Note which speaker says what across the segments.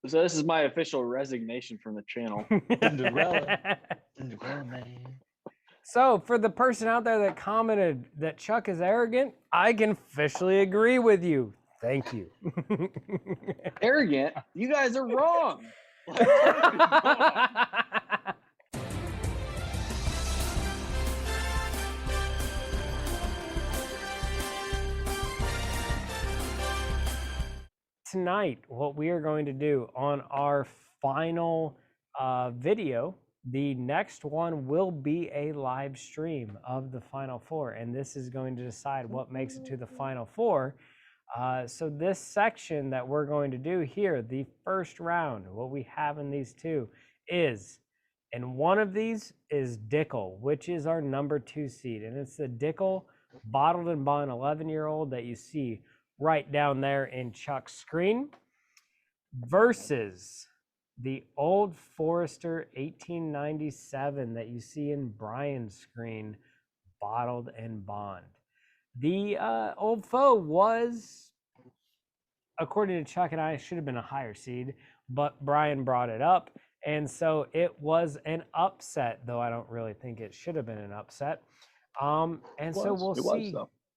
Speaker 1: So this is my official resignation from the channel.
Speaker 2: Cinderella man.
Speaker 3: So for the person out there that commented that Chuck is arrogant, I can officially agree with you. Thank you.
Speaker 1: Arrogant? You guys are wrong. Like, totally wrong.
Speaker 3: Tonight, what we are going to do on our final video, the next one will be a live stream of the Final Four, and this is going to decide what makes it to the Final Four. So this section that we're going to do here, the first round, what we have in these two is, and one of these is Dickel, which is our number 2 seed, and it's the Dickel Bottled and Bond 11-year-old that you see right down there in Chuck's screen, versus the Old Forester 1897 that you see in Brian's screen, Bottled and Bond. The Old Foe was, according to Chuck and I, should have been a higher seed, but Brian brought it up, and so it was an upset, though I don't really think it should have been an upset. And so we'll see.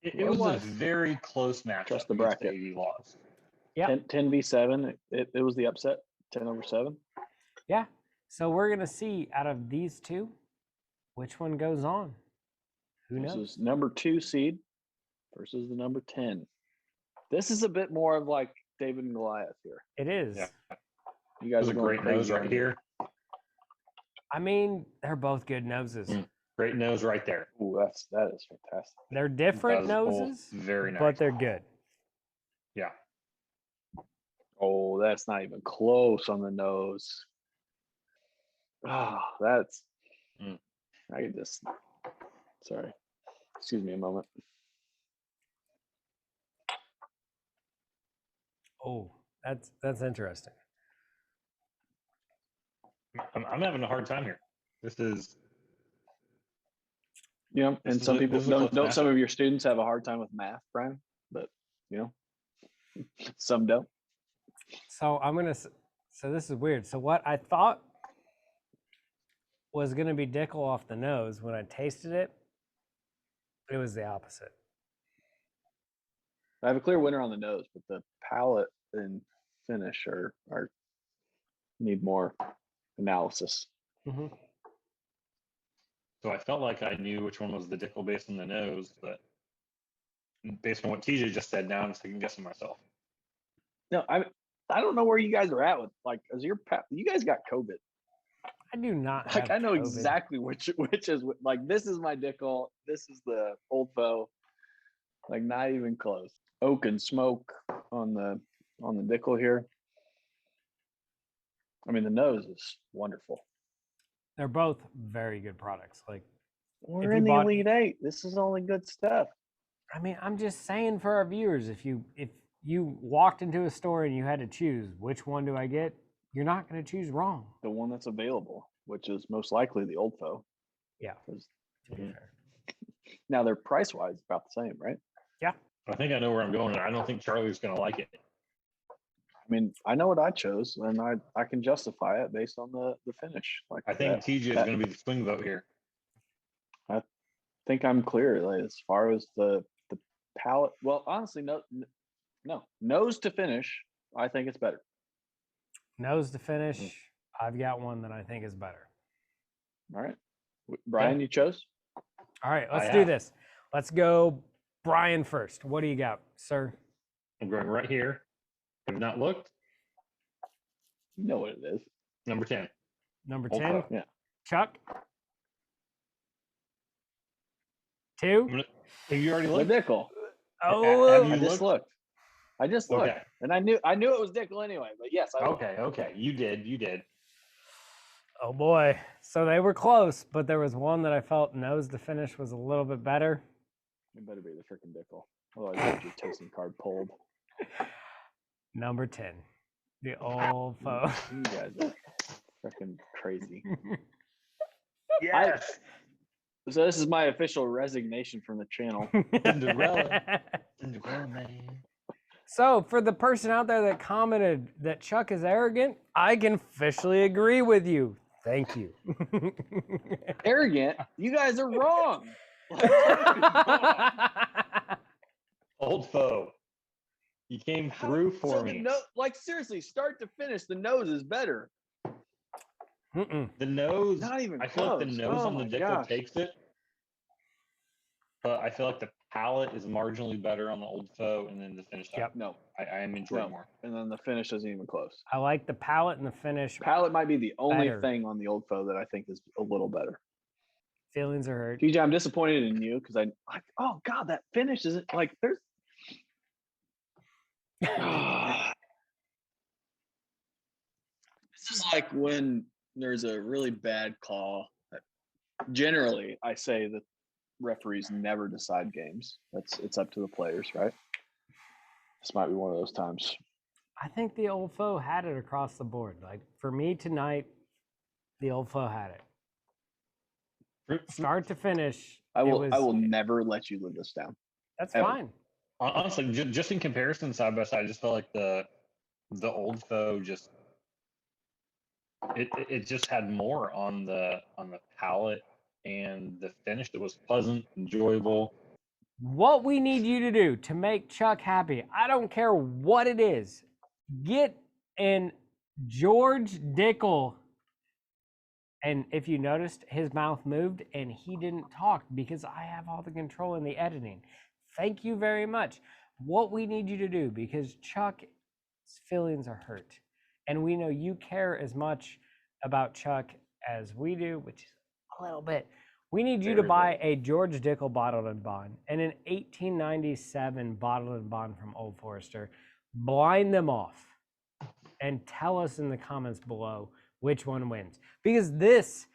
Speaker 2: It was a very close matchup.
Speaker 1: Trust the bracket.
Speaker 2: AV lost.
Speaker 3: Yeah.
Speaker 1: 10 v 7. It was the upset. 10/7.
Speaker 3: Yeah. So we're gonna see out of these two, which one goes on. Who knows?
Speaker 1: This is number 2 seed versus the number 10. This is a bit more of like David and Goliath here.
Speaker 3: It is.
Speaker 2: Yeah.
Speaker 1: You guys
Speaker 2: There's
Speaker 1: are
Speaker 2: a great nose right here.
Speaker 3: I mean, they're both good noses.
Speaker 2: Great nose right there.
Speaker 1: Ooh, that is fantastic.
Speaker 3: They're different
Speaker 2: That was both
Speaker 3: noses,
Speaker 2: very nice.
Speaker 3: but they're good.
Speaker 2: Yeah.
Speaker 1: Oh, that's not even close on the nose. Oh, that's. I could just. Sorry. Excuse me a moment.
Speaker 3: Oh, that's interesting.
Speaker 2: I'm having a hard time here. This is.
Speaker 1: You know, and some people
Speaker 2: this is a close
Speaker 1: don't
Speaker 2: matchup.
Speaker 1: some of your students have a hard time with math, Brian, but you know, some don't.
Speaker 3: So so this is weird. So what I thought was gonna be Dickel off the nose, when I tasted it, it was the opposite.
Speaker 1: I have a clear winner on the nose, but the palate and finish are need more analysis.
Speaker 3: Mm-hmm.
Speaker 2: So I felt like I knew which one was the Dickel based on the nose, but based on what TJ just said, now I'm second guessing myself.
Speaker 1: No, I don't know where you guys are at with like, as you guys got COVID.
Speaker 3: I do not
Speaker 1: Like,
Speaker 3: have
Speaker 1: I know
Speaker 3: COVID.
Speaker 1: exactly which is like. This is my Dickel. This is the Old Foe. Like, not even close. Oak and smoke on the Dickel here. I mean, the nose is wonderful.
Speaker 3: They're both very good products. Like,
Speaker 1: We're in the Elite Eight. This is only good stuff.
Speaker 3: I mean, I'm just saying for our viewers, if you walked into a store and you had to choose which one do I get, you're not going to choose wrong.
Speaker 1: The one that's available, which is most likely the Old Foe.
Speaker 3: Yeah.
Speaker 1: To be fair. Now they're price wise about the same, right?
Speaker 3: Yeah.
Speaker 2: I think I know where I'm going, and I don't think Charlie's going to like it.
Speaker 1: I mean, I know what I chose, and I can justify it based on the finish. Like,
Speaker 2: I think TJ is going to be the swing vote here.
Speaker 1: I think I'm clear. Like, as far as the palate, well, honestly, no, nose to finish, I think it's better.
Speaker 3: Nose to finish, I've got one that I think is better.
Speaker 1: All right, Brian, you chose.
Speaker 3: All right, let's do this. Let's go, Brian first. What do you got, sir?
Speaker 2: I'm going right here. Have not looked.
Speaker 1: You know what it is.
Speaker 2: Number 10.
Speaker 3: Number
Speaker 2: Old
Speaker 3: 10.
Speaker 2: Foe.
Speaker 1: Yeah.
Speaker 3: Chuck. 2.
Speaker 2: Have you already
Speaker 1: The
Speaker 2: looked?
Speaker 1: Dickel.
Speaker 3: Oh,
Speaker 2: Have you
Speaker 1: I just looked. I just looked,
Speaker 2: Okay.
Speaker 1: and I knew it was Dickel anyway. But yes, I looked.
Speaker 2: Okay. You did.
Speaker 3: oh boy. So they were close, but there was one that I felt nose to finish was a little bit better.
Speaker 1: It better be the freaking Dickel. Otherwise, I get your toasting card pulled.
Speaker 3: Number 10. The Old Foe.
Speaker 1: You guys are freaking crazy.
Speaker 2: Yes.
Speaker 1: So this is my official resignation from the channel.
Speaker 2: Cinderella man.
Speaker 3: So for the person out there that commented that Chuck is arrogant, I can officially agree with you. Thank you.
Speaker 1: Arrogant? You guys are wrong. Like,
Speaker 2: Old foe. You came through for me.
Speaker 1: Like seriously, start to finish, the nose is better.
Speaker 2: The nose,
Speaker 1: Not even
Speaker 2: I feel like the
Speaker 1: close.
Speaker 2: nose
Speaker 1: Oh
Speaker 2: on the
Speaker 1: my
Speaker 2: Dickel
Speaker 1: gosh.
Speaker 2: takes it. But I feel like the palate is marginally better on the Old Foe, and then the finish.
Speaker 3: Yep.
Speaker 1: No,
Speaker 2: I am enjoying
Speaker 1: no.
Speaker 2: more.
Speaker 1: And then the finish isn't even close.
Speaker 3: I like the palate and the finish.
Speaker 1: Palate might be the only
Speaker 3: Better.
Speaker 1: thing on the Old Foe that I think is a little better.
Speaker 3: Feelings are hurt.
Speaker 1: TJ, I'm disappointed in you because I like. Oh God, that finish isn't like there's. This is like when there's a really bad call. Generally, I say that referees never decide games. It's up to the players, right? This might be one of those times.
Speaker 3: I think the Old Foe had it across the board. Like for me tonight, the Old Foe had it. Start to finish.
Speaker 1: I will never let you live this down.
Speaker 3: That's
Speaker 1: ever.
Speaker 3: fine.
Speaker 2: Honestly, just in comparison, side by side, I just felt like the Old Foe just it just had more on the palate and the finish that was pleasant, enjoyable.
Speaker 3: What we need you to do to make Chuck happy, I don't care what it is, get in George Dickel. And if you noticed, his mouth moved and he didn't talk because I have all the control in the editing. Thank you very much. What we need you to do, because Chuck's feelings are hurt, and we know you care as much about Chuck as we do, which is a little bit. We need you to buy a George Dickel bottled and bond and an 1897 bottled and bond from Old Forester. Blind them off and tell us in the comments below which one wins, because this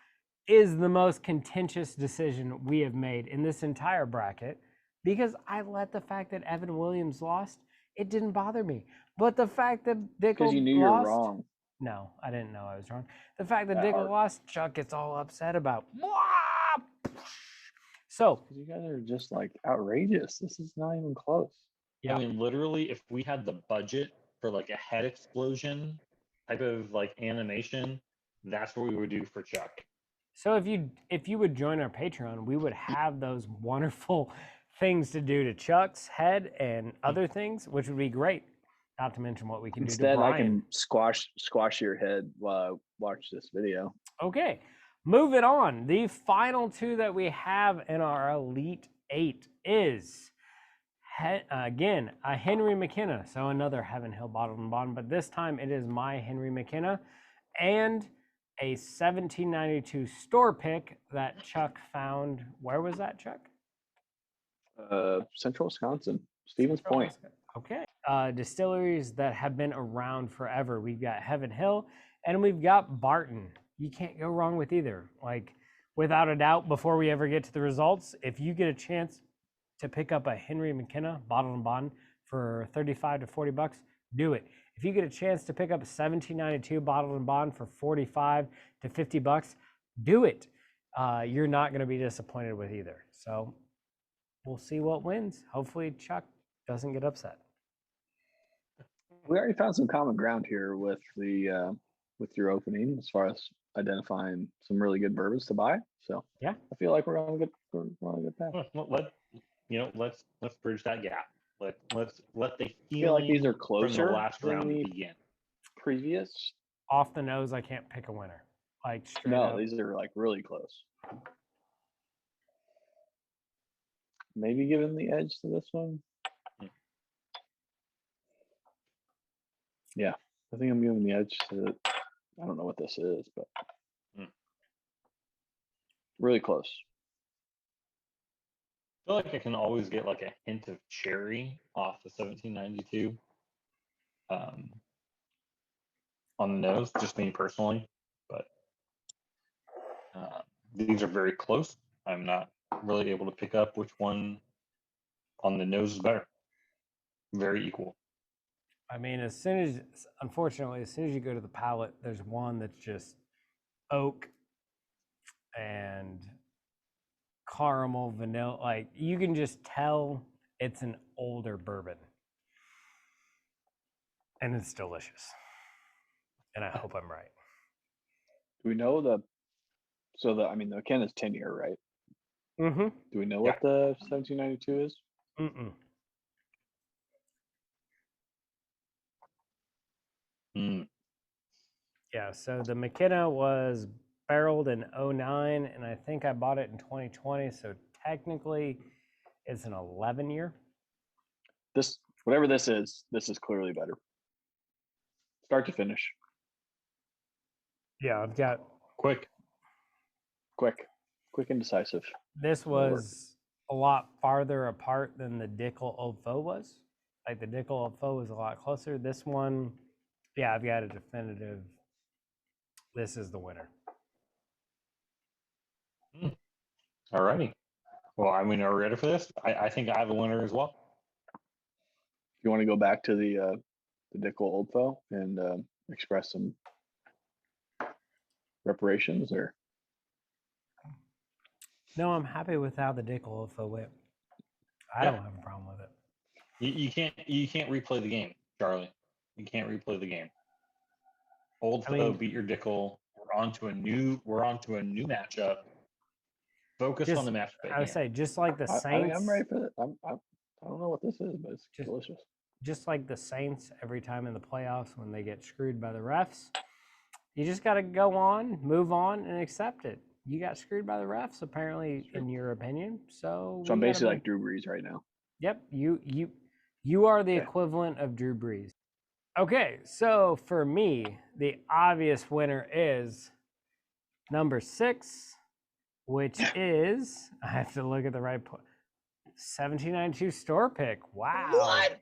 Speaker 3: is the most contentious decision we have made in this entire bracket, because I let the fact that Evan Williams lost, it didn't bother me. But the fact that Dickel
Speaker 1: Because you knew
Speaker 3: lost,
Speaker 1: you were wrong.
Speaker 3: No, I didn't know I was wrong. The fact that
Speaker 1: That
Speaker 3: Dickel
Speaker 1: hard.
Speaker 3: lost, Chuck gets all upset about. So
Speaker 1: You guys are just like outrageous. This is not even close.
Speaker 3: yeah.
Speaker 2: I mean, literally, if we had the budget for like a head explosion type of like animation, that's what we would do for Chuck.
Speaker 3: So if you would join our Patreon, we would have those wonderful things to do to Chuck's head and other things, which would be great. Not to mention what we can do to
Speaker 1: Instead,
Speaker 3: Brian.
Speaker 1: I can squash your head while I watch this video.
Speaker 3: Okay, moving on. The final two that we have in our Elite Eight is, again, a Henry McKenna. So another Heaven Hill bottled and bond, but this time it is my Henry McKenna, and a 1792 store pick that Chuck found. Where was that, Chuck?
Speaker 1: Central Wisconsin, Stevens Point.
Speaker 3: Okay. Distilleries that have been around forever. We've got Heaven Hill and we've got Barton. You can't go wrong with either. Like, without a doubt, before we ever get to the results, if you get a chance to pick up a Henry McKenna bottled and bond for 35 to 40 bucks, do it. If you get a chance to pick up a 1792 bottled and bond for 45 to 50 bucks, do it. You're not going to be disappointed with either. So we'll see what wins. Hopefully Chuck doesn't get upset.
Speaker 1: We already found some common ground here with the with your opening as far as identifying some really good bourbons to buy. So
Speaker 3: yeah,
Speaker 1: I feel like we're on a good path.
Speaker 2: Let's bridge that gap. Let the
Speaker 1: I feel like these are
Speaker 2: from
Speaker 1: closer
Speaker 2: the last
Speaker 1: than
Speaker 2: round
Speaker 1: the
Speaker 2: begin.
Speaker 1: previous.
Speaker 3: Off the nose, I can't pick a winner. Like straight
Speaker 1: No,
Speaker 3: up.
Speaker 1: these are like really close. Maybe giving the edge to this one. Yeah, I think I'm giving the edge to. I don't know what this is, but really close.
Speaker 2: I feel like I can always get like a hint of cherry off the 1792 on the nose, just me personally. But these are very close. I'm not really able to pick up which one on the nose is better. Very equal.
Speaker 3: I mean, unfortunately, as soon as you go to the palate, there's one that's just oak and caramel, vanilla. Like, you can just tell it's an older bourbon. And it's delicious. And I hope I'm right.
Speaker 1: Do we know the McKenna's 10-year, right?
Speaker 3: Mm-hmm.
Speaker 1: Do we know what the 1792 is?
Speaker 3: Mm-mm.
Speaker 2: Mm.
Speaker 3: Yeah, so the McKenna was barreled in 09, and I think I bought it in 2020, so technically it's an 11-year.
Speaker 1: This, whatever this is clearly better. Start to finish.
Speaker 3: Yeah, I've got
Speaker 1: Quick and decisive.
Speaker 3: this was a lot farther apart than the Dickel Old Foe was. Like the Dickel Old Foe was a lot closer. This one, yeah, I've got a definitive. This is the winner.
Speaker 2: All righty. Well, I mean, are we ready for this? I think I have a winner as well.
Speaker 1: You want to go back to the Dickel Old Foe and express some reparations, or
Speaker 3: No, I'm happy with how the Dickel Old Foe went. I don't have a problem with it.
Speaker 2: You can't replay the game, Charlie. You can't replay the game. Old
Speaker 3: I
Speaker 2: Foe
Speaker 3: mean-
Speaker 2: beat your Dickel. We're on to a new matchup. Focus on the matchup.
Speaker 3: I would say just like the
Speaker 1: I
Speaker 3: Saints.
Speaker 1: mean, I'm ready for it. I don't know what this is, but it's delicious.
Speaker 3: Just like the Saints, every time in the playoffs when they get screwed by the refs, you just got to go on, move on, and accept it. You got screwed by the refs, apparently, in your opinion. So
Speaker 1: I'm basically like Drew Brees right now.
Speaker 3: Yep, you are the equivalent of Drew Brees. Okay, so for me, the obvious winner is number 6, which is, I have to look at the right point, 1792 store pick. Wow.
Speaker 1: What?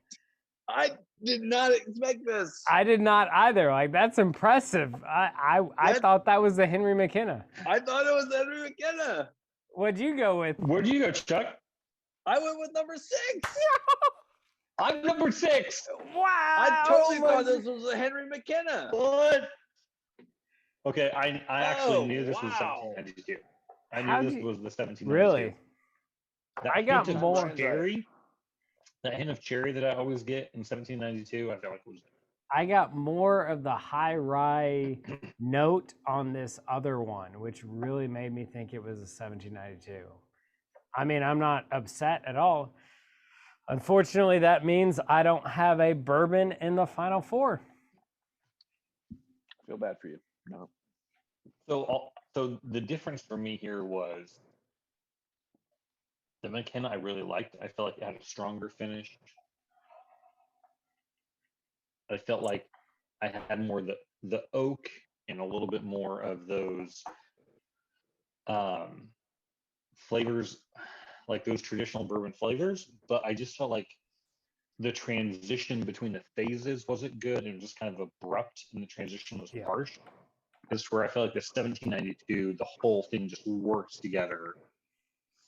Speaker 1: I did not expect this.
Speaker 3: I did not either. Like, that's impressive. I thought that was the Henry McKenna.
Speaker 1: I thought it was Henry McKenna.
Speaker 3: What'd you go with?
Speaker 2: Where'd you go, Chuck?
Speaker 1: I went with number 6.
Speaker 2: I'm number 6.
Speaker 3: Wow.
Speaker 1: I totally thought this was a Henry McKenna.
Speaker 2: What? Okay, I actually knew this was
Speaker 1: wow.
Speaker 2: 1792. I knew this was the 1792.
Speaker 3: Really?
Speaker 2: That
Speaker 3: I got
Speaker 2: hint of
Speaker 3: more.
Speaker 2: cherry. That hint of cherry that I always get in 1792, I feel like was.
Speaker 3: I got more of the high rye note on this other one, which really made me think it was a 1792. I mean, I'm not upset at all. Unfortunately, that means I don't have a bourbon in the Final Four.
Speaker 1: I feel bad for you. No.
Speaker 2: So the difference for me here was the McKenna I really liked. I felt like it had a stronger finish. I felt like I had more the oak and a little bit more of those flavors, like those traditional bourbon flavors. But I just felt like the transition between the phases wasn't good and just kind of abrupt, and the transition was harsh. This is where I felt like the 1792, the whole thing just works together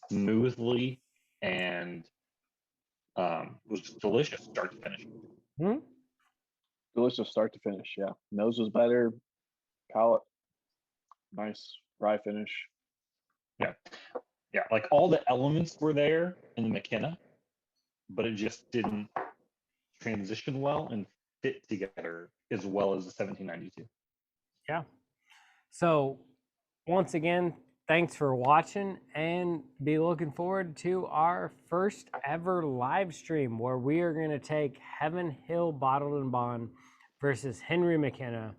Speaker 2: smoothly and was just delicious start to finish.
Speaker 3: Hmm?
Speaker 1: Delicious start to finish, yeah. Nose was better. Palate, nice rye finish.
Speaker 2: Yeah, like all the elements were there in the McKenna, but it just didn't transition well and fit together as well as the 1792.
Speaker 3: Yeah. So once again, thanks for watching, and be looking forward to our first ever live stream where we are going to take Heaven Hill Bottled and Bond versus Henry McKenna,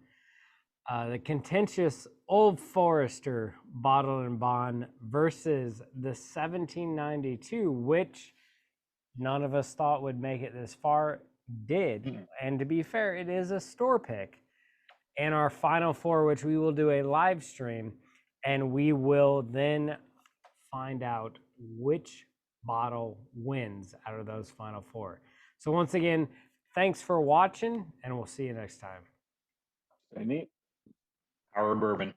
Speaker 3: the contentious Old Forester Bottled and Bond versus the 1792, which none of us thought would make it this far, did. And to be fair, it is a store pick. And our Final Four, which we will do a live stream, and we will then find out which bottle wins out of those Final Four. So once again, thanks for watching, and we'll see you next time.
Speaker 1: Stay neat.
Speaker 2: Our bourbon.